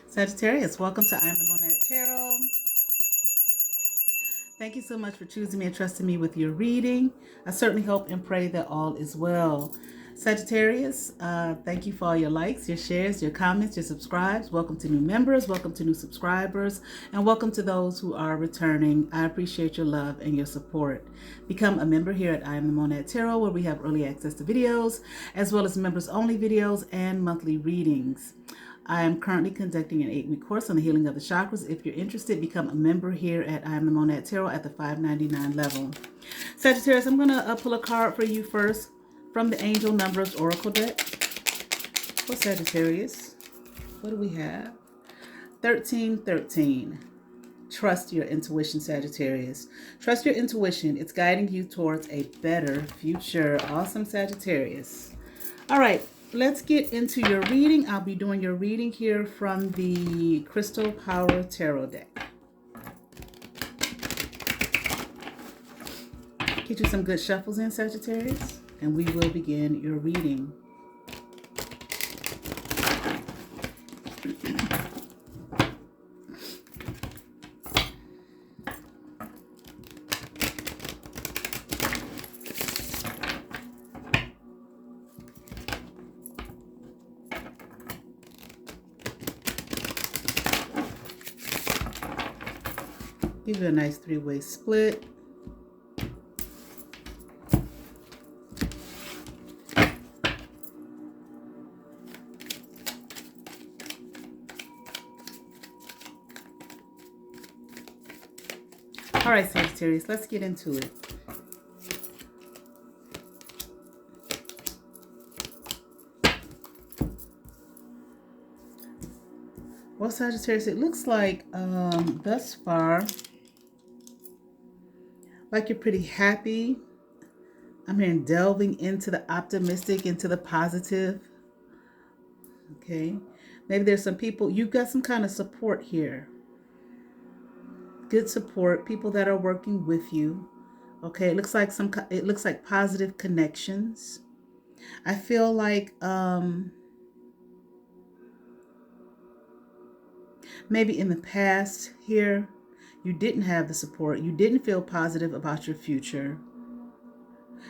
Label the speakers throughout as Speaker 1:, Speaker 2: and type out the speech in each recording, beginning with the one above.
Speaker 1: Sagittarius, welcome to I Am the Monad Tarot. Thank you so much for choosing me and trusting me with your reading. I certainly hope and pray that all is well. Sagittarius, thank you for all your likes, your shares, your comments, your subscribes. Welcome to new members, welcome to new subscribers, and welcome to those who are returning. I appreciate your love and your support. Become a member here at I Am the Monad Tarot, where we have early access to videos, as well as members-only videos and monthly readings. I am currently conducting an 8-week course on the healing of the chakras. If you're interested, become a member here at I Am the Monad Tarot at the $5.99 level. Sagittarius, I'm going to pull a card for you first from the Angel Numbers Oracle deck. For Sagittarius, what do we have? 1313. Trust your intuition, Sagittarius. Trust your intuition. It's guiding you towards a better future. Awesome, Sagittarius. All right. Let's get into your reading. I'll be doing your reading here from the Crystal Power Tarot deck. Get you some good shuffles in, Sagittarius, and we will begin your reading. Give you a nice three-way split. All right, Sagittarius, let's get into it. Well, Sagittarius, it looks like thus far, like you're pretty happy. I'm hearing delving into the optimistic, into the positive. Okay. Maybe there's some people, you've got some kind of support here. Good support, people that are working with you. Okay, it looks like positive connections. I feel like maybe in the past here, you didn't have the support. You didn't feel positive about your future.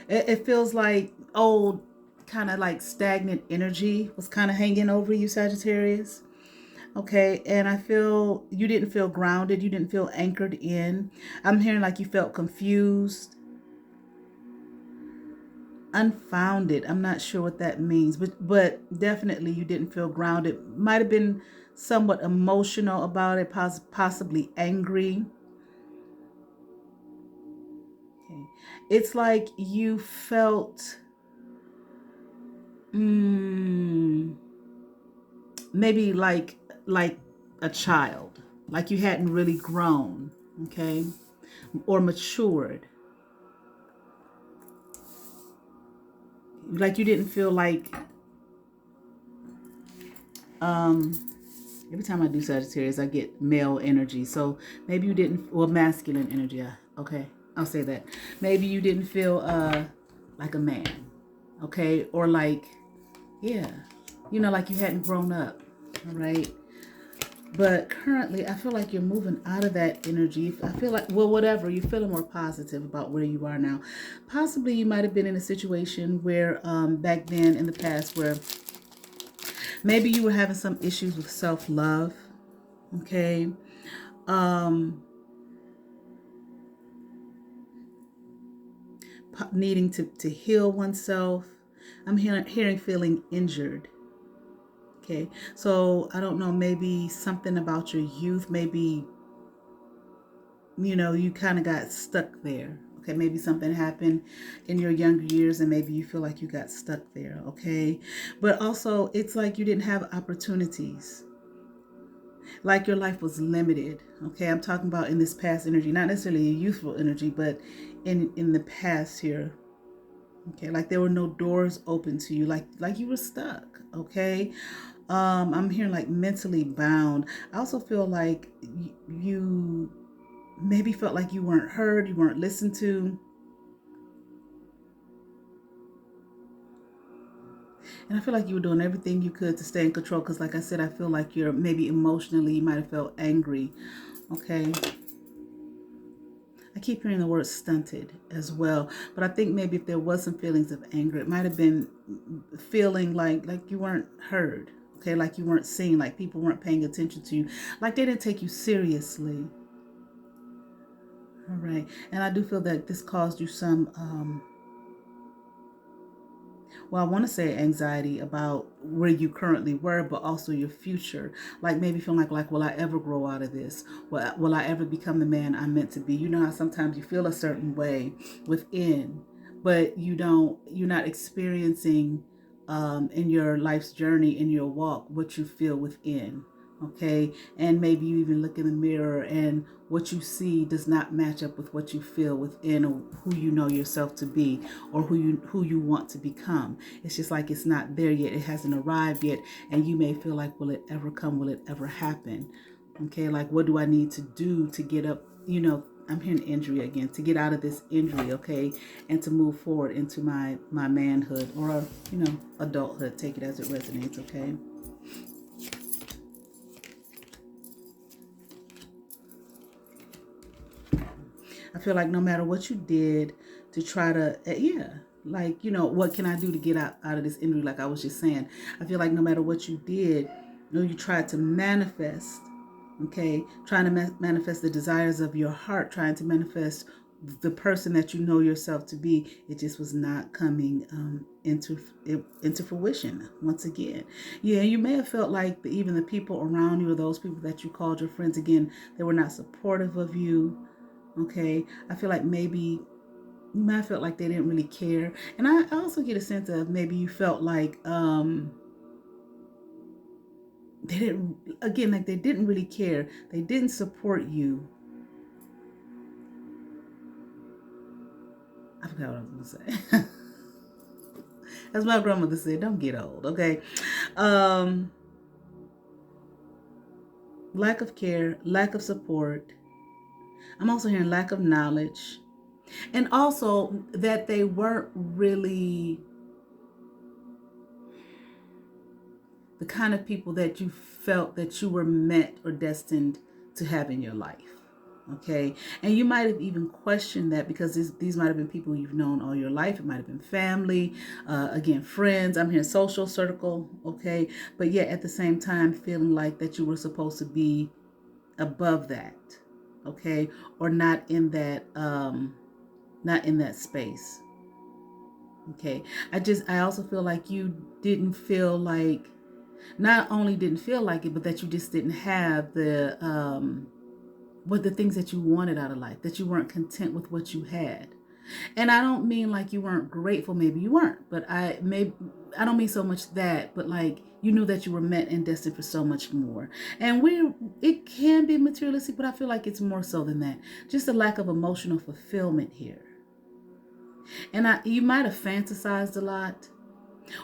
Speaker 1: It feels like old, kind of like stagnant energy was kind of hanging over you, Sagittarius. Okay, and I feel you didn't feel grounded. You didn't feel anchored in. I'm hearing like you felt confused, unfounded. I'm not sure what that means, but definitely you didn't feel grounded. Might have been somewhat emotional about it, possibly angry. Okay. It's like you felt maybe like a child, like you hadn't really grown, okay, or matured. Like you didn't feel like every time I do Sagittarius, I get male energy. So maybe you didn't, well, masculine energy. Okay, I'll say that. Maybe you didn't feel like a man, okay, or like, yeah, like you hadn't grown up, all right. But currently, I feel like you're moving out of that energy. I feel like, well, whatever, you're feeling more positive about where you are now. Possibly you might have been in a situation where back then in the past where maybe you were having some issues with self-love, okay? Needing to heal oneself. I'm hearing feeling injured. Okay, so I don't know, maybe something about your youth, maybe, you kind of got stuck there. Okay, maybe something happened in your younger years and maybe you feel like you got stuck there, okay? But also, it's like you didn't have opportunities. Like your life was limited, okay? I'm talking about in this past energy, not necessarily a youthful energy, but in the past here. Okay, like there were no doors open to you, like you were stuck, okay? I'm hearing like mentally bound. I also feel like you maybe felt like you weren't heard, you weren't listened to. And I feel like you were doing everything you could to stay in control because, like I said, I feel like you're maybe emotionally, you might have felt angry. Okay. I keep hearing the word stunted as well, but I think maybe if there was some feelings of anger, it might have been feeling like you weren't heard, okay, like you weren't seen, like people weren't paying attention to you, like they didn't take you seriously. All right, and I do feel that this caused you some well, I want to say anxiety about where you currently were, but also your future. Like maybe feeling like, will I ever grow out of this? Will I ever become the man I'm meant to be? You know how sometimes you feel a certain way within, but you're not experiencing in your life's journey, in your walk, what you feel within. Okay, and maybe you even look in the mirror and what you see does not match up with what you feel within, or who you know yourself to be, or who you want to become. It's just like it's not there yet, it hasn't arrived yet, and you may feel like, will it ever come, will it ever happen? Okay, like what do I need to do to get up, I'm hearing injury again, to get out of this injury, okay, and to move forward into my manhood, or adulthood. Take it as it resonates, okay. I feel like no matter what you did to try to, like, what can I do to get out of this injury? Like I was just saying, I feel like no matter what you did, you tried to manifest, okay, trying to manifest the desires of your heart, trying to manifest the person that you know yourself to be. It just was not coming into fruition once again. Yeah, you may have felt like even the people around you, or those people that you called your friends, again, they were not supportive of you. Okay, I feel like maybe you might have felt like they didn't really care, and I also get a sense of maybe you felt like they didn't, again, like they didn't really care, they didn't support you. I forgot what I was gonna say. As my grandmother said, don't get old, okay. um Lack of care, lack of support. I'm also hearing lack of knowledge, and also that they weren't really the kind of people that you felt that you were meant or destined to have in your life. Okay. And you might have even questioned that, because these might have been people you've known all your life. It might have been family, again, friends. I'm here, social circle. Okay. But yet at the same time, feeling like that you were supposed to be above that. Okay. Or not in that space. Okay. I also feel like you didn't feel like, not only didn't feel like it, but that you just didn't have the things that you wanted out of life, that you weren't content with what you had. And I don't mean like you weren't grateful, maybe you weren't, but I don't mean so much that, but like you knew that you were meant and destined for so much more. And it can be materialistic, but I feel like it's more so than that. Just a lack of emotional fulfillment here. And you might have fantasized a lot,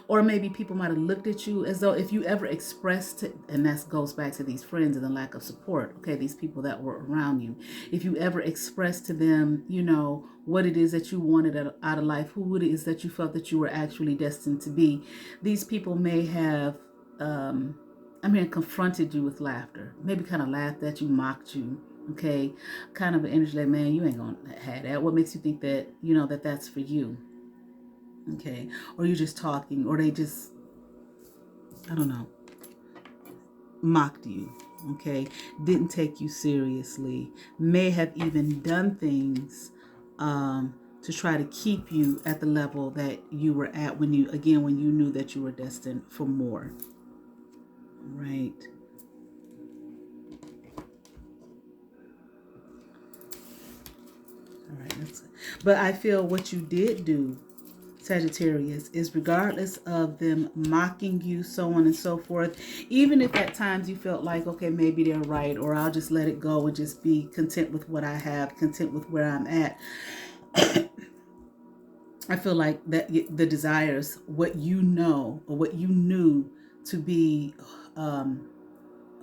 Speaker 1: or maybe people might have looked at you as though if you ever expressed, and that goes back to these friends and the lack of support, okay, these people that were around you. If you ever expressed to them, what it is that you wanted out of life, who it is that you felt that you were actually destined to be, these people may have, confronted you with laughter, maybe kind of laughed at you, mocked you, okay, kind of an energy like, man, you ain't gonna have that. What makes you think that, that's for you? Okay, or you're just talking, or they just, I don't know, mocked you, okay, didn't take you seriously, may have even done things to try to keep you at the level that you were at when you knew that you were destined for more. Right. All right, but I feel what you did do, Sagittarius, is regardless of them mocking you, so on and so forth, even if at times you felt like, okay, maybe they're right, or I'll just let it go and just be content with what I have, content with where I'm at. I feel like that the desires, what you know, or what you knew to be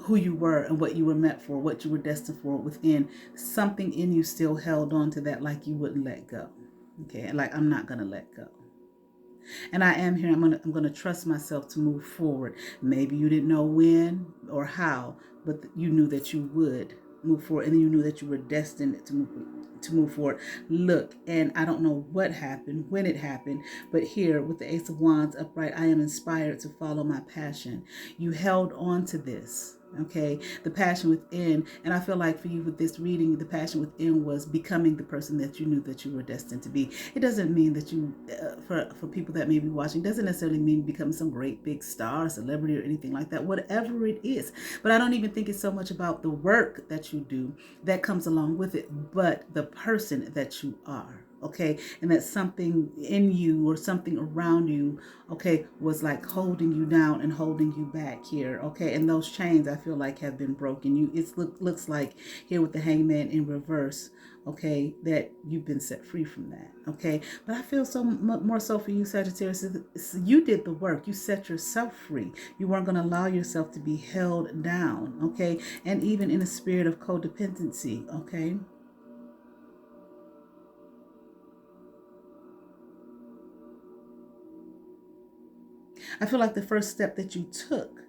Speaker 1: who you were and what you were meant for, what you were destined for within, something in you still held on to that, like you wouldn't let go. Okay, like I'm not going to let go. And I am here. I'm gonna trust myself to move forward. Maybe you didn't know when or how, but you knew that you would move forward, and then you knew that you were destined to move forward. Look, and I don't know what happened, when it happened, but here with the Ace of Wands upright, I am inspired to follow my passion. You held on to this. Okay, the passion within, and I feel like for you with this reading, the passion within was becoming the person that you knew that you were destined to be. It doesn't mean that you, for people that may be watching, doesn't necessarily mean becoming some great big star, celebrity, or anything like that. Whatever it is, but I don't even think it's so much about the work that you do that comes along with it, but the person that you are. Okay, and that something in you or something around you, okay, was like holding you down and holding you back here. Okay, and those chains I feel like have been broken. Looks like here with the Hangman in reverse, okay, that you've been set free from that. Okay, but I feel so more so for you, Sagittarius. You did the work. You set yourself free. You weren't going to allow yourself to be held down. Okay, and even in a spirit of codependency. Okay. I feel like the first step that you took,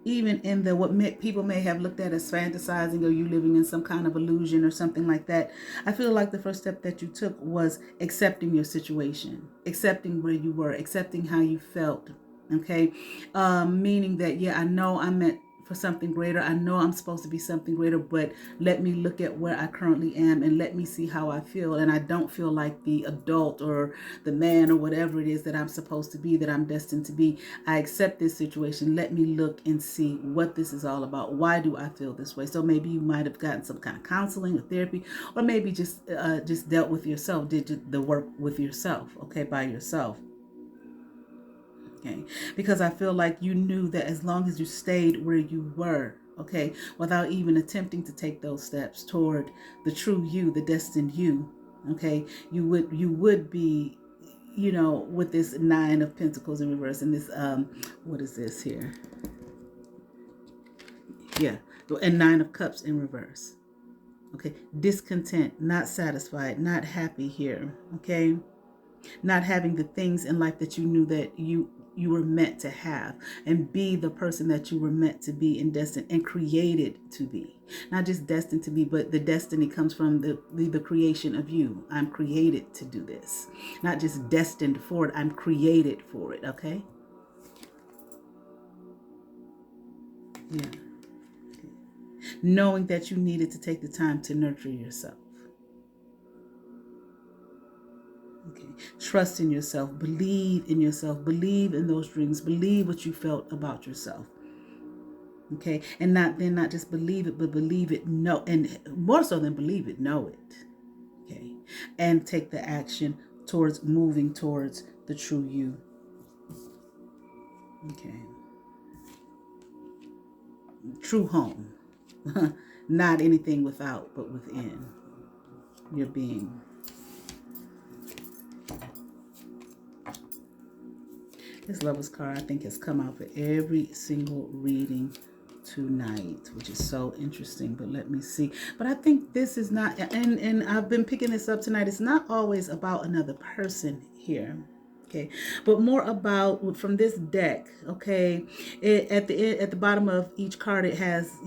Speaker 1: even in the people may have looked at as fantasizing or you living in some kind of illusion or something like that, I feel like the first step that you took was accepting your situation, accepting where you were, accepting how you felt. Okay, meaning that, yeah, I know I'm meant for something greater. I know I'm supposed to be something greater, but let me look at where I currently am and let me see how I feel. And I don't feel like the adult or the man or whatever it is that I'm supposed to be, that I'm destined to be. I accept this situation. Let me look and see what this is all about. Why do I feel this way? So maybe you might have gotten some kind of counseling or therapy, or maybe just dealt with yourself, did the work with yourself, okay, by yourself. Okay, because I feel like you knew that as long as you stayed where you were, okay, without even attempting to take those steps toward the true you, the destined you, okay, you would be, with this Nine of Pentacles in reverse, and this what is this here? Yeah, and Nine of Cups in reverse. Okay, discontent, not satisfied, not happy here. Okay, not having the things in life that you knew that you were meant to have, and be the person that you were meant to be and destined and created to be. Not just destined to be, but the destiny comes from the creation of you. I'm created to do this. Not just destined for it, I'm created for it. Okay? Yeah. Knowing that you needed to take the time to nurture yourself. Okay. Trust in yourself. Believe in yourself. Believe in those dreams. Believe what you felt about yourself. Okay. And not just believe it, but believe it, know, and more so than believe it, know it. Okay. And take the action towards moving towards the true you. Okay. True home. Not anything without, but within your being. This Lover's card, I think, has come out for every single reading tonight, which is so interesting. But let me see. But I think this is not, and I've been picking this up tonight. It's not always about another person here. Okay, but more about from this deck. Okay, at the bottom of each card, it has a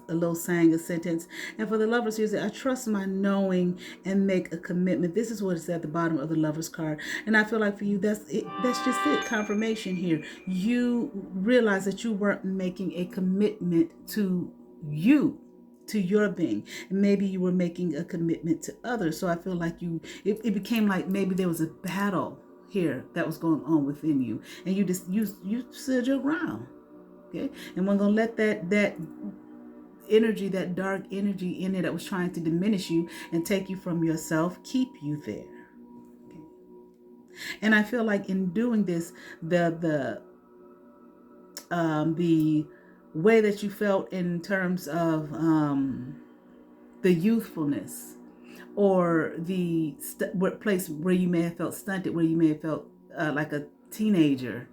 Speaker 1: little saying, a sentence. And for the lovers, here, I trust my knowing and make a commitment. This is what is at the bottom of the Lovers card, and I feel like for you, that's it. That's just it. Confirmation here. You realize that you weren't making a commitment to you, to your being, and maybe you were making a commitment to others. So I feel like it became like maybe there was a battle here that was going on within you, and you stood your ground. Okay, and we're gonna let that energy, that dark energy in there that was trying to diminish you and take you from yourself, keep you there. Okay. And I feel like in doing this, the way that you felt in terms of the youthfulness, or the place where you may have felt stunted, where you may have felt like a teenager,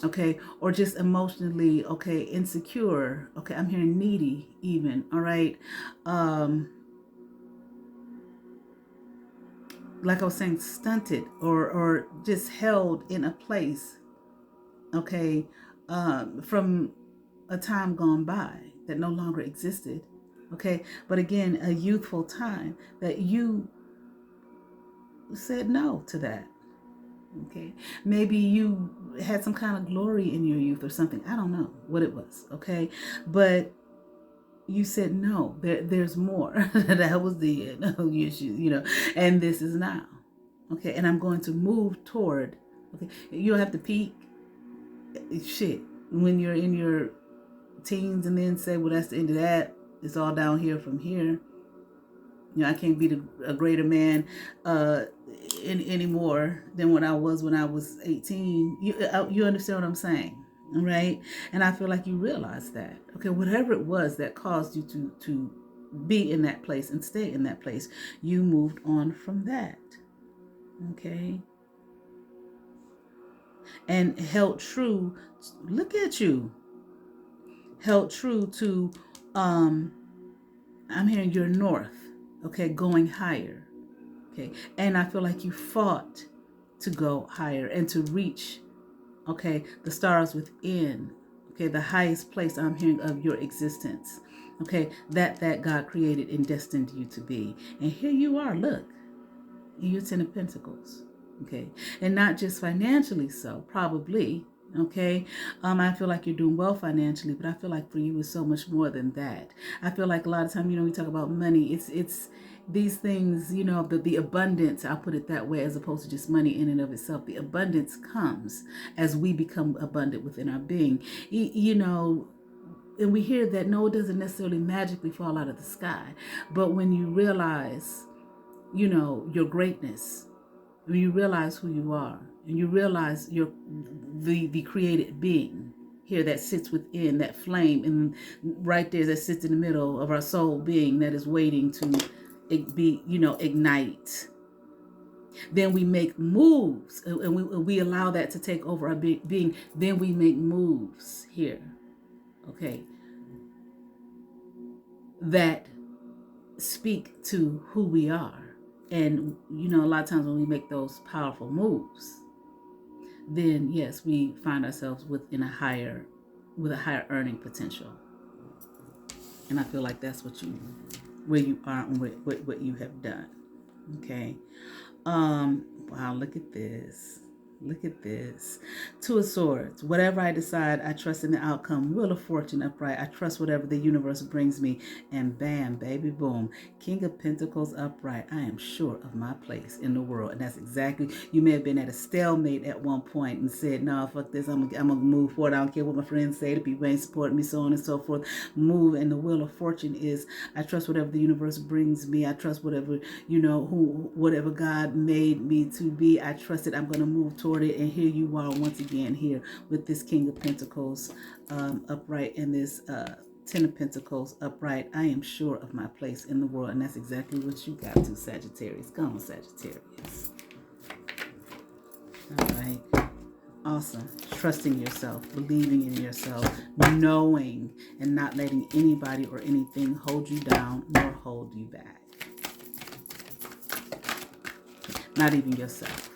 Speaker 1: okay, or just emotionally, okay, insecure, okay, I'm hearing needy even, all right, like I was saying, stunted or just held in a place, okay, from a time gone by that no longer existed, okay? But again, a youthful time that you said no to that, okay? Maybe you had some kind of glory in your youth or something. I don't know what it was, okay? But you said no. There's more. That was the and this is now, okay? And I'm going to move toward. Okay, you don't have to peak shit when you're in your teens and then say, well, that's the end of that. It's all down here from here. I can't be a greater man anymore than when I was 18. You understand what I'm saying, right? And I feel like you realize that. Okay, whatever it was that caused you to be in that place and stay in that place, you moved on from that. Okay, and held true. Look at you. Held true to. I'm hearing your north. Okay, going higher. Okay, and I feel like you fought to go higher and to reach, okay, the stars within, okay, the highest place I'm hearing of your existence, okay, that God created and destined you to be. And here you are, look, you're 10 of Pentacles, okay, and not just financially so, probably, okay. I feel like you're doing well financially, but I feel like for you it's so much more than that. I feel like a lot of time, we talk about money, it's these things, the abundance, I'll put it that way, as opposed to just money in and of itself. The abundance comes as we become abundant within our being, and we hear that no, it doesn't necessarily magically fall out of the sky, but when you realize, your greatness, when you realize who you are, and you realize you're the created being here that sits within that flame, and right there that sits in the middle of our soul being that is waiting to be, ignite. Then we make moves, and we allow that to take over our being. Then we make moves here, okay, that speak to who we are. And a lot of times when we make those powerful moves, then yes, we find ourselves with a higher earning potential. And I feel like that's where you are and what you have done. Okay. Wow, look at this. Look at this. Two of Swords. Whatever I decide, I trust in the outcome. Wheel of Fortune upright. I trust whatever the universe brings me. And bam, baby, boom. King of Pentacles upright. I am sure of my place in the world. And that's exactly, you may have been at a stalemate at one point and said, no, fuck this. I'm going to move forward. I don't care what my friends say. The people ain't supporting me, so on and so forth. Move. And the Wheel of Fortune is, I trust whatever the universe brings me. I trust whatever, whatever God made me to be. I trust it. I'm going to move toward it. And here you are once again here with this King of Pentacles upright and this 10 of Pentacles upright. I am sure of my place in the world. And that's exactly what you got to, Sagittarius. Come on, Sagittarius. All right. Awesome. Trusting yourself, believing in yourself, knowing and not letting anybody or anything hold you down nor hold you back. Not even yourself.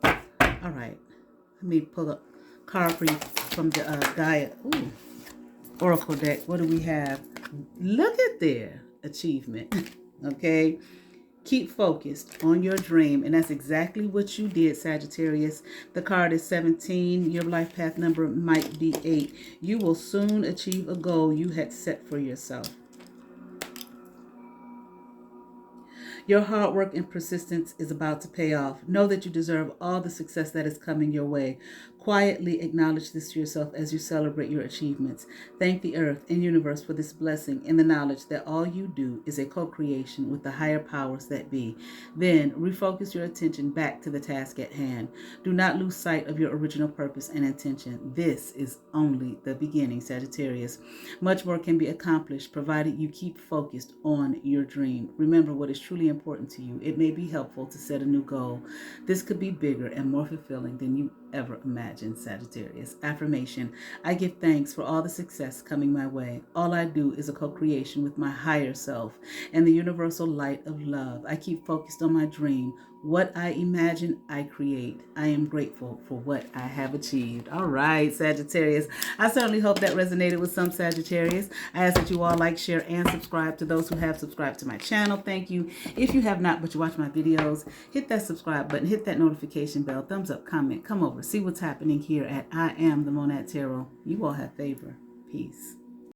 Speaker 1: All right. Let me pull a card for you from the Gaia Oracle deck. What do we have? Look at their achievement. Okay. Keep focused on your dream. And that's exactly what you did, Sagittarius. The card is 17. Your life path number might be 8. You will soon achieve a goal you had set for yourself. Your hard work and persistence is about to pay off. Know that you deserve all the success that is coming your way. Quietly acknowledge this to yourself as you celebrate your achievements. Thank the earth and universe for this blessing and the knowledge that all you do is a co-creation with the higher powers that be. Then refocus your attention back to the task at hand. Do not lose sight of your original purpose and intention. This is only the beginning, Sagittarius. Much more can be accomplished provided you keep focused on your dream. Remember what is truly important to you. It may be helpful to set a new goal. This could be bigger and more fulfilling than you ever imagined, Sagittarius. Affirmation: I give thanks for all the success coming my way. All I do is a co-creation with my higher self and the universal light of love. I keep focused on my dream. What I imagine, I create. I am grateful for what I have achieved. All right, Sagittarius. I certainly hope that resonated with some Sagittarius. I ask that you all like, share, and subscribe. To those who have subscribed to my channel, thank you. If you have not, but you watch my videos, hit that subscribe button, hit that notification bell, thumbs up, comment, come over, see what's happening here at I Am the Monad Tarot. You all have favor. Peace.